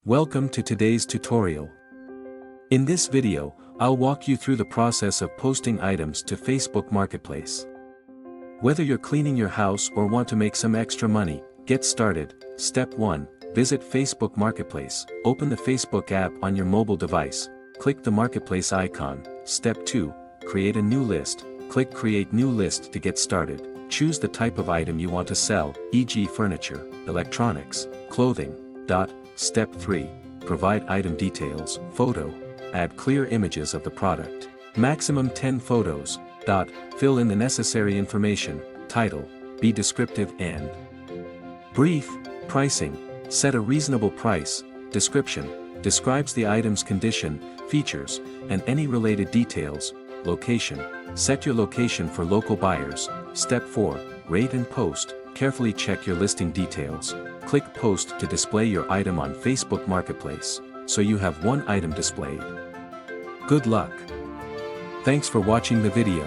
Welcome to today's tutorial. In this video, I'll walk you through the process of posting items to Facebook Marketplace. Whether you're cleaning your house or want to make some extra money, get started. Step 1. Visit Facebook Marketplace. Open the Facebook app on your mobile device. Click the Marketplace icon. Step 2. Create a new list. Click Create New List to get started. Choose the type of item you want to sell, e.g. furniture, electronics, clothing. Step 3. Provide item details, photo. Add clear images of the product. Maximum 10 photos. Fill in the necessary information, title, be descriptive and brief. Pricing. Set a reasonable price. Description. Describes the item's condition, features, and any related details. Location. Set your location for local buyers. Step 4. Rate and post. Carefully check your listing details. Click Post to display your item on Facebook Marketplace, so you have one item displayed. Good luck! Thanks for watching the video.